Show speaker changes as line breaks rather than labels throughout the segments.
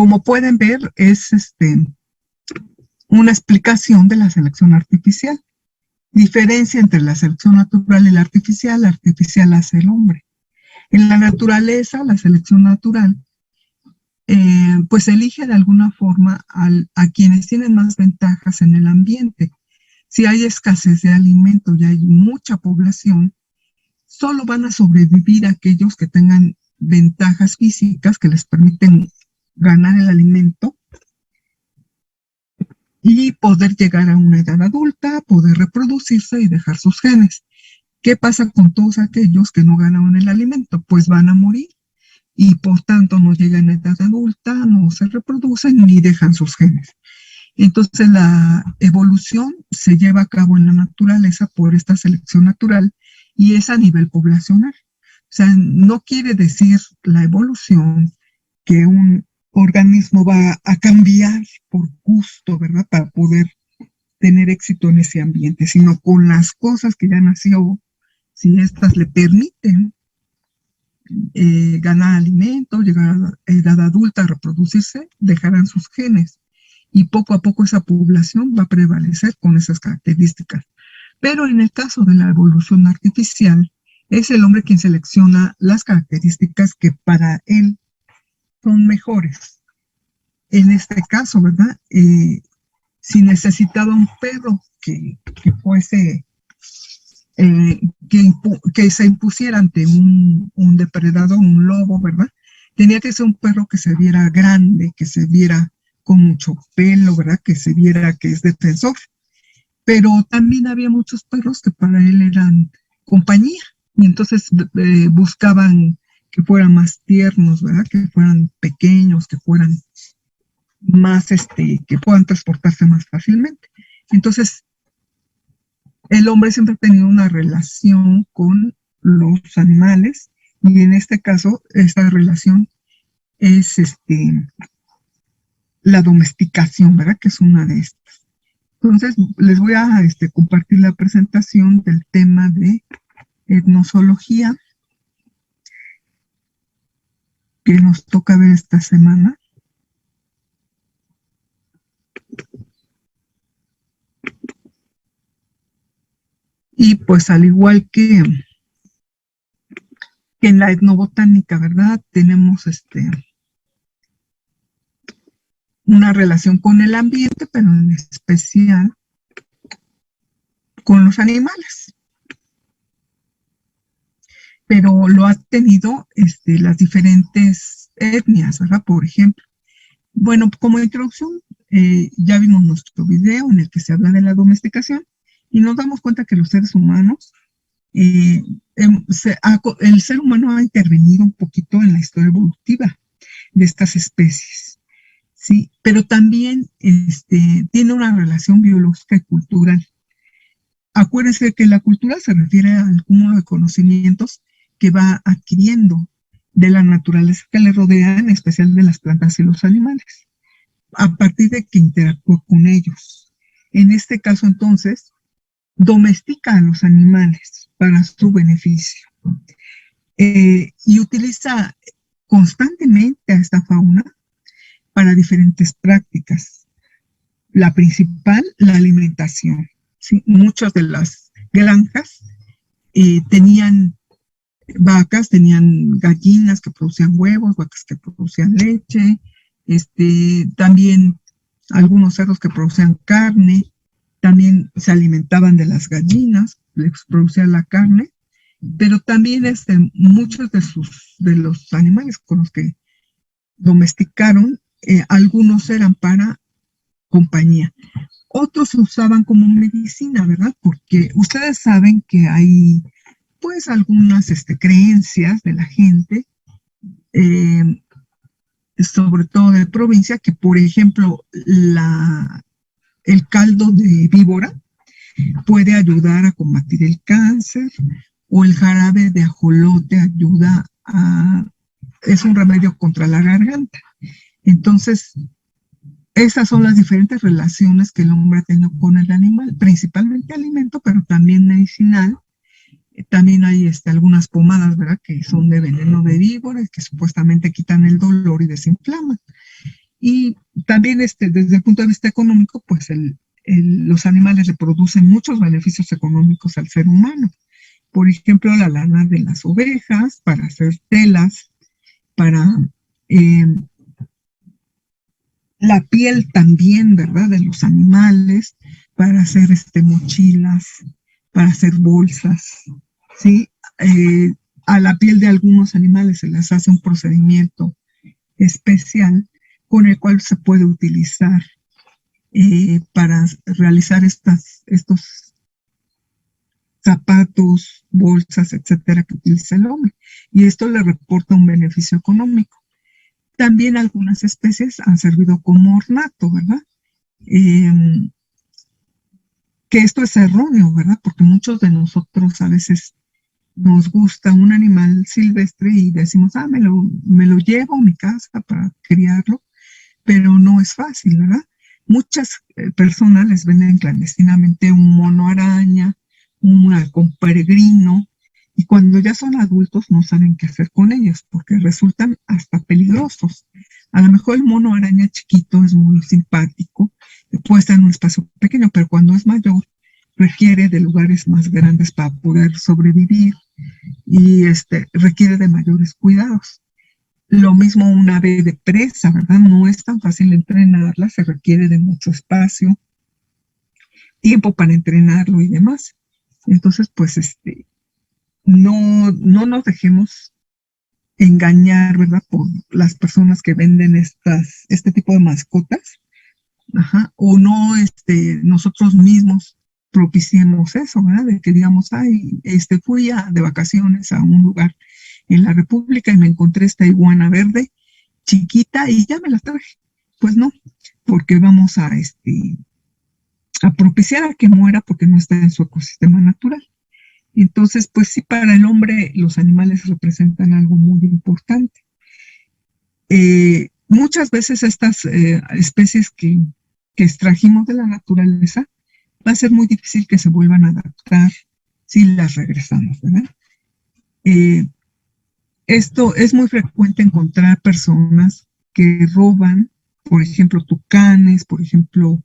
como pueden ver, es una explicación de la selección artificial. Diferencia entre la selección natural y la artificial hace el hombre. En la naturaleza, la selección natural, pues elige de alguna forma a quienes tienen más ventajas en el ambiente. Si hay escasez de alimento y hay mucha población, solo van a sobrevivir aquellos que tengan ventajas físicas que les permiten ganar el alimento y poder llegar a una edad adulta, poder reproducirse y dejar sus genes. ¿Qué pasa con todos aquellos que no ganaron el alimento? Pues van a morir y por tanto no llegan a edad adulta, no se reproducen ni dejan sus genes. Entonces la evolución se lleva a cabo en la naturaleza por esta selección natural y es a nivel poblacional. O sea, no quiere decir la evolución que un organismo va a cambiar por gusto, ¿verdad? Para poder tener éxito en ese ambiente, sino con las cosas que ya nació, si estas le permiten ganar alimento, llegar a edad adulta, reproducirse, dejarán sus genes. Y poco a poco esa población va a prevalecer con esas características. Pero en el caso de la evolución artificial, es el hombre quien selecciona las características que para él son mejores. En este caso, ¿verdad? Si necesitaba un perro que fuese, que se impusiera ante un depredador, un lobo, ¿verdad? Tenía que ser un perro que se viera grande, que se viera con mucho pelo, ¿verdad? Que se viera que es defensor. Pero también había muchos perros que para él eran compañía, y entonces buscaban que fueran más tiernos, ¿verdad? Que fueran pequeños, que fueran más, que puedan transportarse más fácilmente. Entonces, el hombre siempre ha tenido una relación con los animales, y en este caso, esta relación es la domesticación, ¿verdad? Que es una de estas. Entonces, les voy a compartir la presentación del tema de etnozoología que nos toca ver esta semana. Y pues al igual que en la etnobotánica, ¿verdad? Tenemos una relación con el ambiente, pero en especial con los animales. Pero lo han tenido las diferentes etnias, ¿verdad? Por ejemplo, bueno, como introducción, ya vimos nuestro video en el que se habla de la domesticación y nos damos cuenta que los seres humanos, el ser humano ha intervenido un poquito en la historia evolutiva de estas especies, ¿sí? Pero también tiene una relación biológica y cultural. Acuérdense que la cultura se refiere al cúmulo de conocimientos que va adquiriendo de la naturaleza que le rodea, en especial de las plantas y los animales, a partir de que interactúa con ellos. En este caso, entonces, domestica a los animales para su beneficio y utiliza constantemente a esta fauna para diferentes prácticas. La principal, la alimentación. ¿Sí? Muchas de las granjas tenían vacas, tenían gallinas que producían huevos, vacas que producían leche, también algunos cerdos que producían carne, también se alimentaban de las gallinas, les producían la carne, pero también muchos de los animales con los que domesticaron, algunos eran para compañía. Otros se usaban como medicina, ¿verdad? Porque ustedes saben que hay, pues, algunas creencias de la gente, sobre todo de provincia, que, por ejemplo, el caldo de víbora puede ayudar a combatir el cáncer, o el jarabe de ajolote es un remedio contra la garganta. Entonces, esas son las diferentes relaciones que el hombre ha tenido con el animal, principalmente alimento, pero también medicinal. También hay algunas pomadas, ¿verdad?, que son de veneno de víbora, que supuestamente quitan el dolor y desinflaman. Y también desde el punto de vista económico, pues los animales le producen muchos beneficios económicos al ser humano. Por ejemplo, la lana de las ovejas para hacer telas, para eh, la piel también, ¿verdad? De los animales, para hacer mochilas, para hacer bolsas, ¿sí? A la piel de algunos animales se les hace un procedimiento especial con el cual se puede utilizar para realizar estos zapatos, bolsas, etcétera, que utiliza el hombre. Y esto le reporta un beneficio económico. También algunas especies han servido como ornato, ¿verdad? Eh, que esto es erróneo, ¿verdad? Porque muchos de nosotros a veces nos gusta un animal silvestre y decimos, me lo llevo a mi casa para criarlo, pero no es fácil, ¿verdad? Muchas personas les venden clandestinamente un mono araña, un halcón peregrino, y cuando ya son adultos no saben qué hacer con ellos, porque resultan hasta peligrosos. A lo mejor el mono araña chiquito es muy simpático, puede estar en un espacio pequeño, pero cuando es mayor requiere de lugares más grandes para poder sobrevivir y requiere de mayores cuidados. Lo mismo un ave de presa, ¿verdad? No es tan fácil entrenarla, se requiere de mucho espacio, tiempo para entrenarlo y demás. Entonces, pues, no nos dejemos engañar, ¿verdad? Por las personas que venden este tipo de mascotas, ajá, o no, nosotros mismos propiciemos eso, ¿verdad? De que digamos, ay, fui de vacaciones a un lugar en la República y me encontré esta iguana verde chiquita y ya me la traje. Pues no, porque vamos a propiciar a que muera porque no está en su ecosistema natural. Entonces, pues sí, para el hombre los animales representan algo muy importante. Muchas veces estas especies que extrajimos de la naturaleza, va a ser muy difícil que se vuelvan a adaptar si las regresamos, ¿verdad? Esto es muy frecuente encontrar personas que roban, por ejemplo, tucanes, por ejemplo,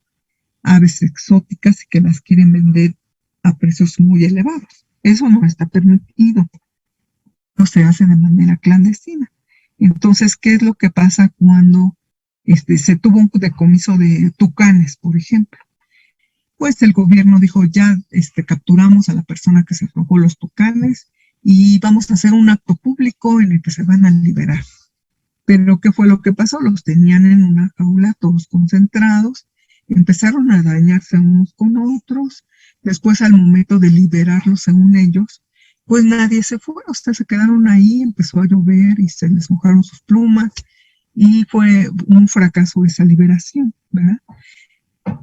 aves exóticas y que las quieren vender a precios muy elevados. Eso no está permitido, no se hace de manera clandestina. Entonces, ¿qué es lo que pasa cuando se tuvo un decomiso de tucanes, por ejemplo? Pues el gobierno dijo, ya capturamos a la persona que se robó los tucanes y vamos a hacer un acto público en el que se van a liberar. Pero ¿qué fue lo que pasó? Los tenían en una jaula todos concentrados, empezaron a dañarse unos con otros, después al momento de liberarlos según ellos, pues nadie se fue, o sea, se quedaron ahí, empezó a llover y se les mojaron sus plumas y fue un fracaso esa liberación, ¿verdad?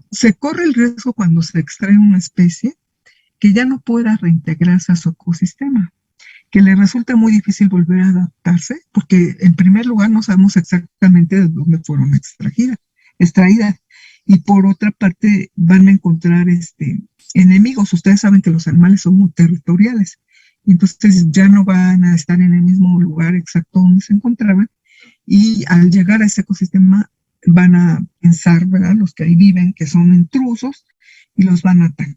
Se corre el riesgo cuando se extrae una especie que ya no pueda reintegrarse a su ecosistema, que le resulta muy difícil volver a adaptarse, porque en primer lugar no sabemos exactamente de dónde fueron extraídas, y por otra parte van a encontrar enemigos. Ustedes saben que los animales son muy territoriales, entonces ya no van a estar en el mismo lugar exacto donde se encontraban, y al llegar a ese ecosistema van a pensar, ¿verdad?, los que ahí viven, que son intrusos y los van a atacar.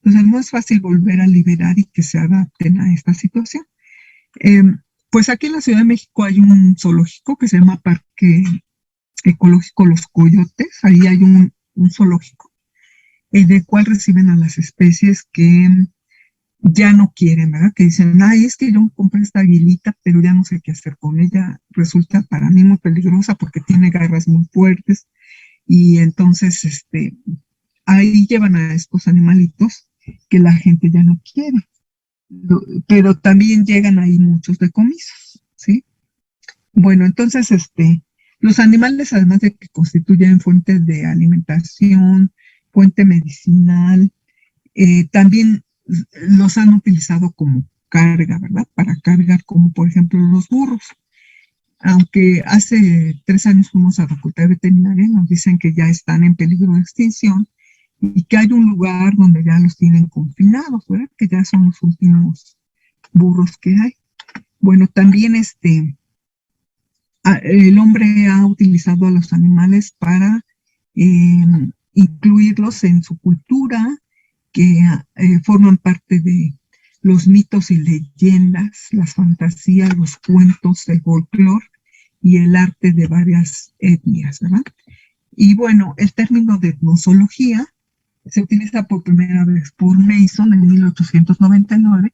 Entonces no es fácil volver a liberar y que se adapten a esta situación. Pues aquí en la Ciudad de México hay un zoológico que se llama Parque Ecológico Los Coyotes. Ahí hay un zoológico del cual reciben a las especies que ya no quieren, ¿verdad? Que dicen, ay, es que yo compré esta aguilita, pero ya no sé qué hacer con ella. Resulta para mí muy peligrosa porque tiene garras muy fuertes. Y entonces, ahí llevan a estos animalitos que la gente ya no quiere. Pero también llegan ahí muchos decomisos, ¿sí? Bueno, entonces, los animales, además de que constituyen fuentes de alimentación, fuente medicinal, también los han utilizado como carga, ¿verdad? Para cargar, como por ejemplo los burros. Aunque hace 3 años fuimos a la facultad veterinaria, nos dicen que ya están en peligro de extinción y que hay un lugar donde ya los tienen confinados, ¿verdad? Que ya son los últimos burros que hay. Bueno, también el hombre ha utilizado a los animales para incluirlos en su cultura, que forman parte de los mitos y leyendas, las fantasías, los cuentos, el folclore y el arte de varias etnias, ¿verdad? Y bueno, el término de etnozoología se utiliza por primera vez por Mason en 1899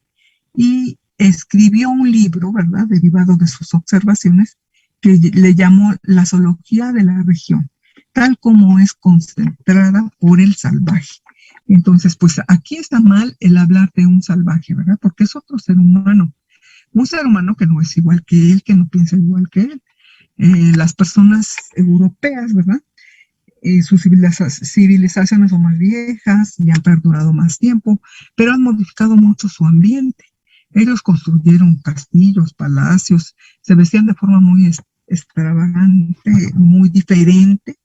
y escribió un libro, ¿verdad?, derivado de sus observaciones, que le llamó La zoología de la región, tal como es concentrada por el salvaje. Entonces, pues aquí está mal el hablar de un salvaje, ¿verdad? Porque es otro ser humano, un ser humano que no es igual que él, que no piensa igual que él. Las personas europeas, ¿verdad? Sus civilizaciones son más viejas y han perdurado más tiempo, pero han modificado mucho su ambiente. Ellos construyeron castillos, palacios, se vestían de forma muy extravagante, muy diferente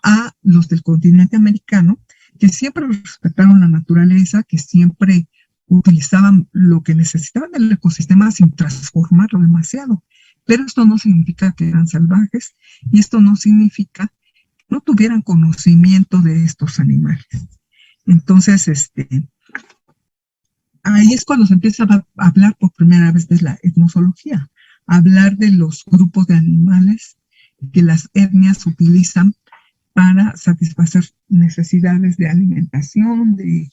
a los del continente americano, que siempre respetaron la naturaleza, que siempre utilizaban lo que necesitaban del ecosistema sin transformarlo demasiado. Pero esto no significa que eran salvajes y esto no significa que no tuvieran conocimiento de estos animales. Entonces, ahí es cuando se empieza a hablar por primera vez de la etnozoología, hablar de los grupos de animales que las etnias utilizan para satisfacer necesidades de alimentación, de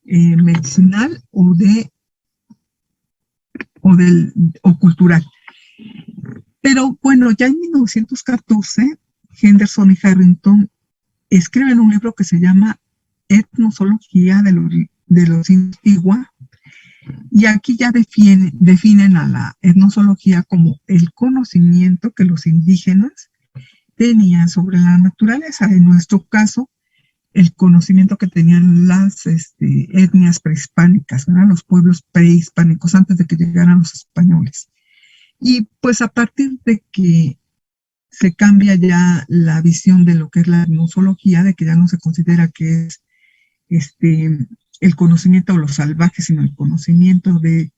medicinal o cultural. Pero bueno, ya en 1914, Henderson y Harrington escriben un libro que se llama Etnozoología de los Intigua, y aquí ya definen a la etnozoología como el conocimiento que los indígenas tenían sobre la naturaleza. En nuestro caso, el conocimiento que tenían las etnias prehispánicas, ¿verdad? Los pueblos prehispánicos antes de que llegaran los españoles. Y pues a partir de que se cambia ya la visión de lo que es la etnozoología, de que ya no se considera que es el conocimiento de los salvajes, sino el conocimiento de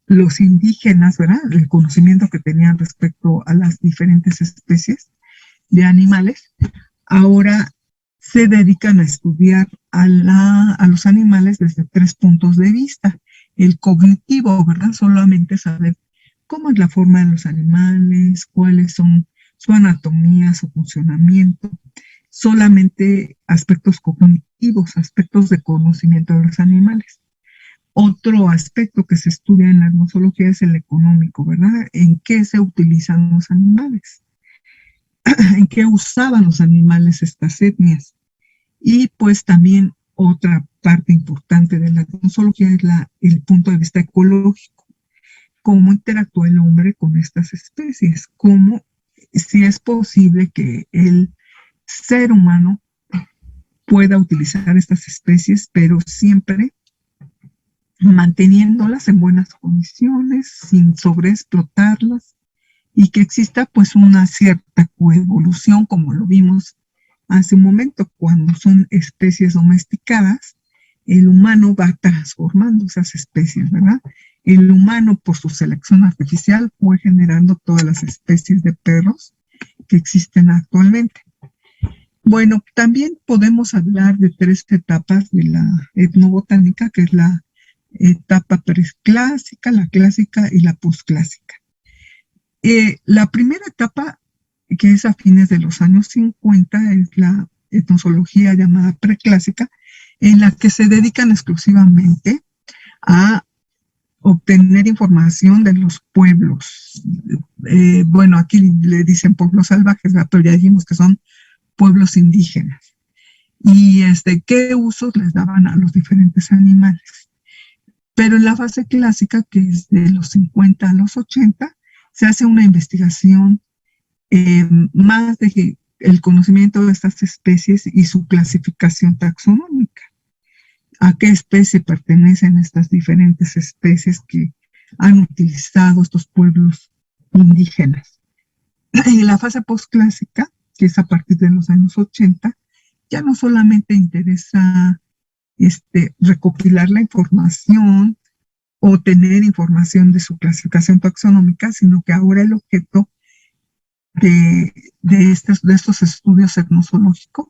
los indígenas, ¿verdad? El conocimiento que tenían respecto a las diferentes especies de animales. Ahora se dedican a estudiar a los animales desde 3 puntos de vista. El cognitivo, ¿verdad? Solamente saber cómo es la forma de los animales, cuáles son su anatomía, su funcionamiento, solamente aspectos cognitivos, aspectos de conocimiento de los animales. Otro aspecto que se estudia en la etnozoología es el económico, ¿verdad? ¿En qué se utilizan los animales? ¿En qué usaban los animales estas etnias? Y pues también otra parte importante de la etnozoología es el punto de vista ecológico. Cómo interactúa el hombre con estas especies, cómo, si es posible que el ser humano pueda utilizar estas especies, pero siempre manteniéndolas en buenas condiciones, sin sobreexplotarlas, y que exista pues una cierta coevolución, como lo vimos hace un momento, cuando son especies domesticadas, el humano va transformando esas especies, ¿verdad? El humano, por su selección artificial, fue generando todas las especies de perros que existen actualmente. Bueno, también podemos hablar de 3 etapas de la etnobotánica, que es la etapa preclásica, la clásica y la posclásica. La primera etapa, que es a fines de los años 50, es la etnozoología llamada preclásica, en la que se dedican exclusivamente a obtener información de los pueblos. Bueno, aquí le dicen pueblos salvajes, ¿verdad? Pero ya dijimos que son pueblos indígenas. Y qué usos les daban a los diferentes animales. Pero en la fase clásica, que es de los 50 a los 80, se hace una investigación más de el conocimiento de estas especies y su clasificación taxonómica. ¿A qué especie pertenecen estas diferentes especies que han utilizado estos pueblos indígenas? En la fase postclásica, que es a partir de los años 80, ya no solamente interesa recopilar la información o tener información de su clasificación taxonómica, sino que ahora el objeto de estos estudios etnozoológicos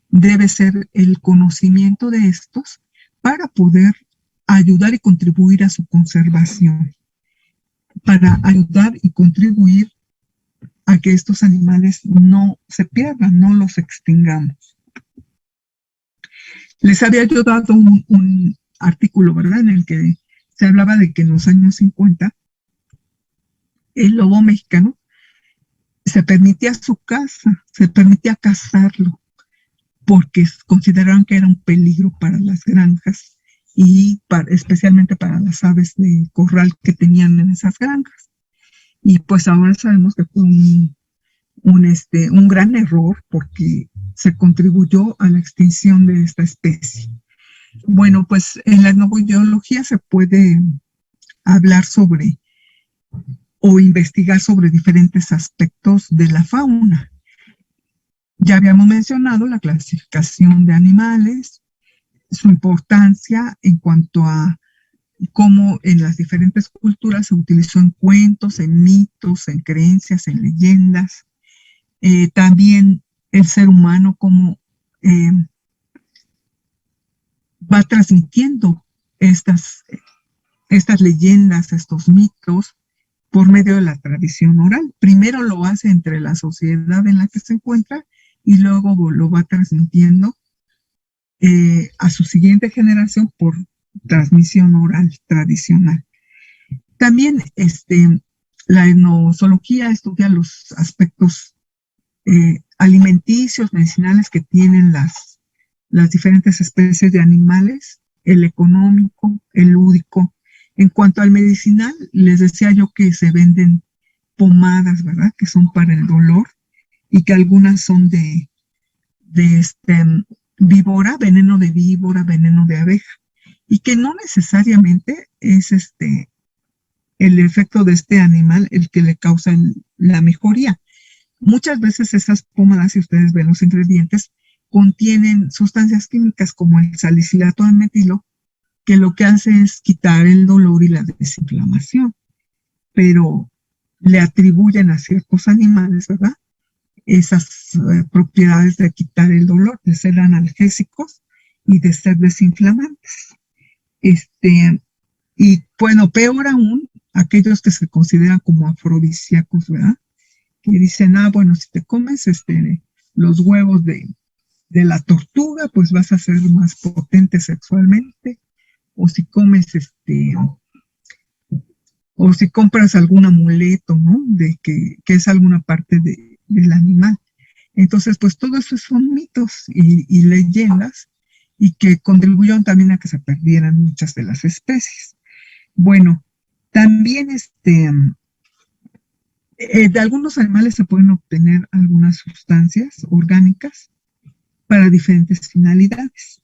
debe ser el conocimiento de estos para poder ayudar y contribuir a su conservación, para ayudar y contribuir a que estos animales no se pierdan, no los extingamos. Les había yo dado un artículo, ¿verdad?, en el que se hablaba de que en los años 50 el lobo mexicano se permitía su caza, se permitía cazarlo, porque consideraron que era un peligro para las granjas y especialmente para las aves de corral que tenían en esas granjas. Y pues ahora sabemos que fue un gran error porque se contribuyó a la extinción de esta especie. Bueno, pues en la etnobiología se puede hablar sobre o investigar sobre diferentes aspectos de la fauna. Ya habíamos mencionado la clasificación de animales, su importancia en cuanto a cómo en las diferentes culturas se utilizó en cuentos, en mitos, en creencias, en leyendas. También el ser humano cómo va transmitiendo estas leyendas, estos mitos, por medio de la tradición oral. Primero lo hace entre la sociedad en la que se encuentra y luego lo va transmitiendo a su siguiente generación por transmisión oral tradicional. También la etnozoología estudia los aspectos alimenticios, medicinales que tienen las diferentes especies de animales, el económico, el lúdico. En cuanto al medicinal, les decía yo que se venden pomadas, ¿verdad?, que son para el dolor y que algunas son de víbora, veneno de víbora, veneno de abeja, y que no necesariamente es el efecto de este animal el que le causa la mejoría. Muchas veces esas pomadas, si ustedes ven los ingredientes, contienen sustancias químicas como el salicilato de metilo, que lo que hace es quitar el dolor y la desinflamación, pero le atribuyen a ciertos animales, ¿verdad?, esas propiedades de quitar el dolor, de ser analgésicos y de ser desinflamantes. Y bueno, peor aún, aquellos que se consideran como afrodisíacos, ¿verdad?, que dicen, bueno, si te comes los huevos de la tortuga, pues vas a ser más potente sexualmente, o si comes o si compras algún amuleto, ¿no?, de que es alguna parte del animal. Entonces, pues todo eso son mitos y leyendas y que contribuyeron también a que se perdieran muchas de las especies. Bueno, también de algunos animales se pueden obtener algunas sustancias orgánicas para diferentes finalidades.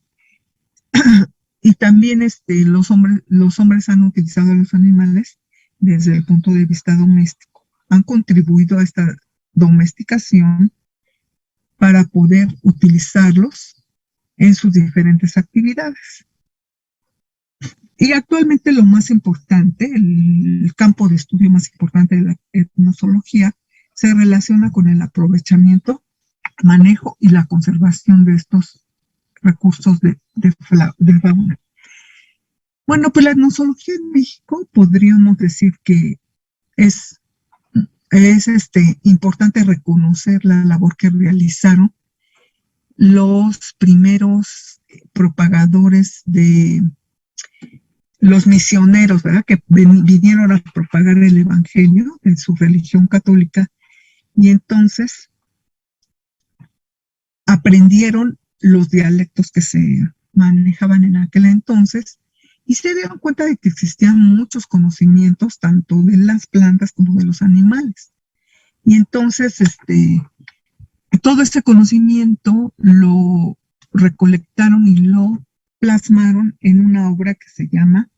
Y también los hombres han utilizado a los animales desde el punto de vista doméstico. Han contribuido a esta domesticación para poder utilizarlos en sus diferentes actividades. Y actualmente lo más importante, el campo de estudio más importante de la etnozoología, se relaciona con el aprovechamiento, manejo y la conservación de estos recursos de fauna. Bueno, pues la etnozoología en México podríamos decir que es importante reconocer la labor que realizaron los primeros propagadores de los misioneros, ¿verdad?, que vinieron a propagar el evangelio en su religión católica, y entonces aprendieron los dialectos que se manejaban en aquel entonces y se dieron cuenta de que existían muchos conocimientos tanto de las plantas como de los animales. Y entonces todo este conocimiento lo recolectaron y lo plasmaron en una obra que se llama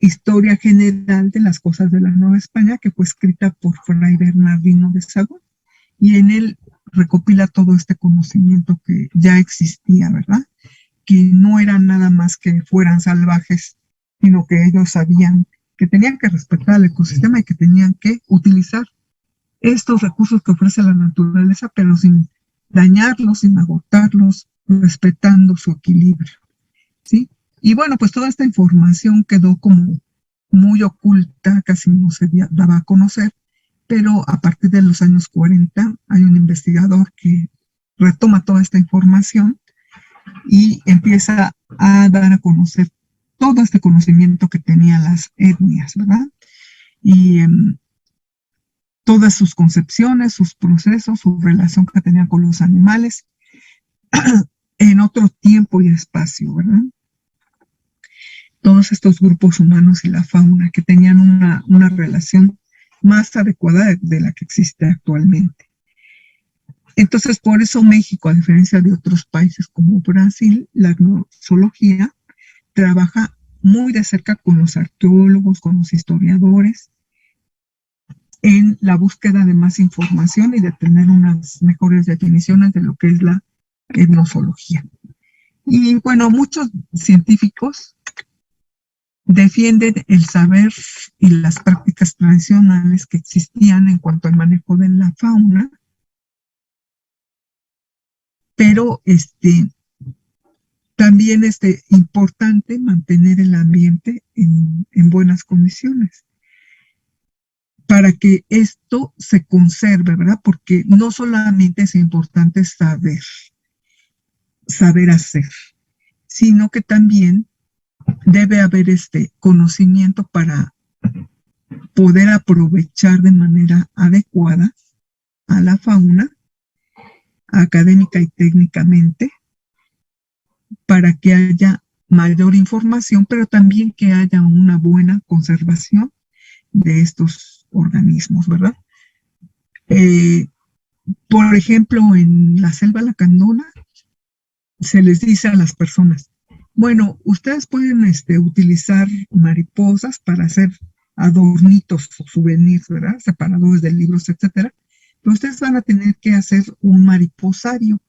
Historia General de las Cosas de la Nueva España, que fue escrita por Fray Bernardino de Sahagún, y en él recopila todo este conocimiento que ya existía, ¿verdad?, que no eran nada más que fueran salvajes, sino que ellos sabían que tenían que respetar el ecosistema y que tenían que utilizar estos recursos que ofrece la naturaleza, pero sin dañarlos, sin agotarlos, respetando su equilibrio, ¿sí? Y bueno, pues toda esta información quedó como muy oculta, casi no se daba a conocer, pero a partir de los años 40 hay un investigador que retoma toda esta información y empieza a dar a conocer todo este conocimiento que tenían las etnias, ¿verdad? Y todas sus concepciones, sus procesos, su relación que tenían con los animales en otro tiempo y espacio, ¿verdad? Todos estos grupos humanos y la fauna que tenían una relación más adecuada de la que existe actualmente. Entonces, por eso México, a diferencia de otros países como Brasil, la etnozoología trabaja muy de cerca con los arqueólogos, con los historiadores, en la búsqueda de más información y de tener unas mejores definiciones de lo que es la etnozoología. Y bueno, muchos científicos defienden el saber y las prácticas tradicionales que existían en cuanto al manejo de la fauna, pero también es importante mantener el ambiente en buenas condiciones para que esto se conserve, ¿verdad? Porque no solamente es importante saber hacer, sino que también debe haber conocimiento para poder aprovechar de manera adecuada a la fauna, académica y técnicamente, para que haya mayor información, pero también que haya una buena conservación de estos organismos, ¿verdad? Por ejemplo, en la selva lacandona se les dice a las personas, bueno, ustedes pueden utilizar mariposas para hacer adornitos o souvenirs, ¿verdad? Separadores de libros, etcétera. Pero ustedes van a tener que hacer un mariposario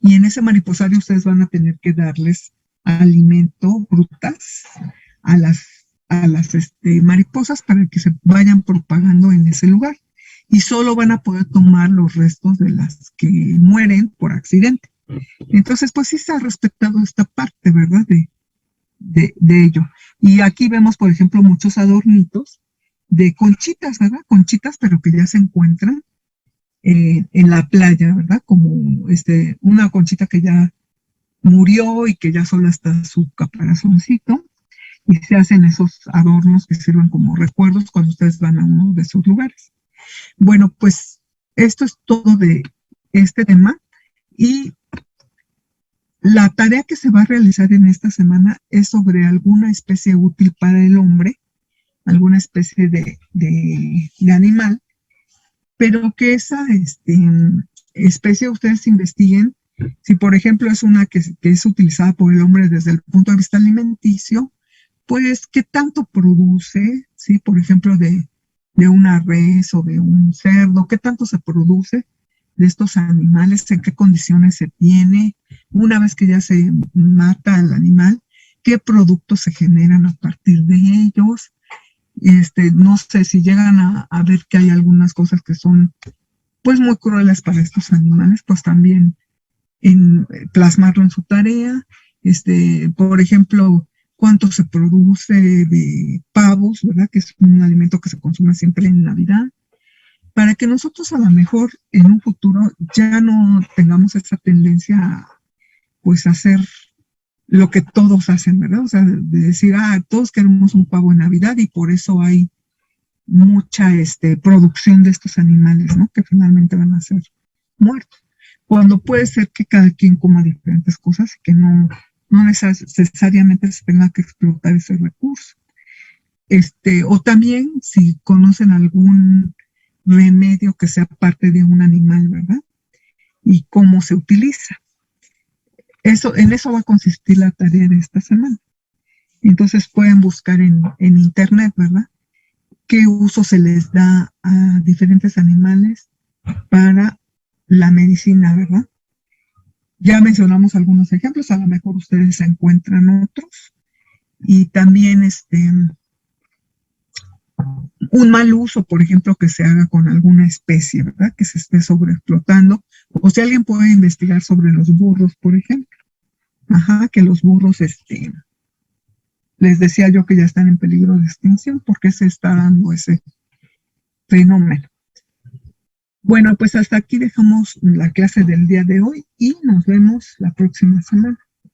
y en ese mariposario ustedes van a tener que darles alimento, frutas a las mariposas para que se vayan propagando en ese lugar. Y solo van a poder tomar los restos de las que mueren por accidente. Entonces, pues sí se ha respetado esta parte, ¿verdad? De ello. Y aquí vemos, por ejemplo, muchos adornitos de conchitas, ¿verdad? Conchitas, pero que ya se encuentran en la playa, ¿verdad? Como una conchita que ya murió y que ya solo está su caparazoncito. Y se hacen esos adornos que sirven como recuerdos cuando ustedes van a uno de esos lugares. Bueno, pues esto es todo de este tema y la tarea que se va a realizar en esta semana es sobre alguna especie útil para el hombre, alguna especie de animal, pero que esa especie ustedes investiguen si, por ejemplo, es una que es utilizada por el hombre desde el punto de vista alimenticio, pues qué tanto produce, ¿sí? Por ejemplo, de una res o de un cerdo, qué tanto se produce de estos animales, en qué condiciones se tiene, una vez que ya se mata al animal, qué productos se generan a partir de ellos. No sé si llegan a ver que hay algunas cosas que son pues muy crueles para estos animales, pues también plasmarlo en su tarea. Por ejemplo, cuánto se produce de pavos, ¿verdad? Que es un alimento que se consume siempre en Navidad, para que nosotros a lo mejor en un futuro ya no tengamos esa tendencia pues a hacer lo que todos hacen, ¿verdad? O sea, de decir, todos queremos un pavo en Navidad y por eso hay mucha producción de estos animales, ¿no? Que finalmente van a ser muertos. Cuando puede ser que cada quien coma diferentes cosas y que no necesariamente se tenga que explotar ese recurso. O también si conocen algún remedio que sea parte de un animal, ¿verdad? Y cómo se utiliza. En eso va a consistir la tarea de esta semana. Entonces pueden buscar en internet, ¿verdad? Qué uso se les da a diferentes animales para la medicina, ¿verdad? Ya mencionamos algunos ejemplos, a lo mejor ustedes encuentran otros. Y también un mal uso, por ejemplo, que se haga con alguna especie, ¿verdad? Que se esté sobreexplotando. O si alguien puede investigar sobre los burros, por ejemplo. Ajá, que los burros, les decía yo que ya están en peligro de extinción. ¿Por qué se está dando ese fenómeno? Bueno, pues hasta aquí dejamos la clase del día de hoy y nos vemos la próxima semana.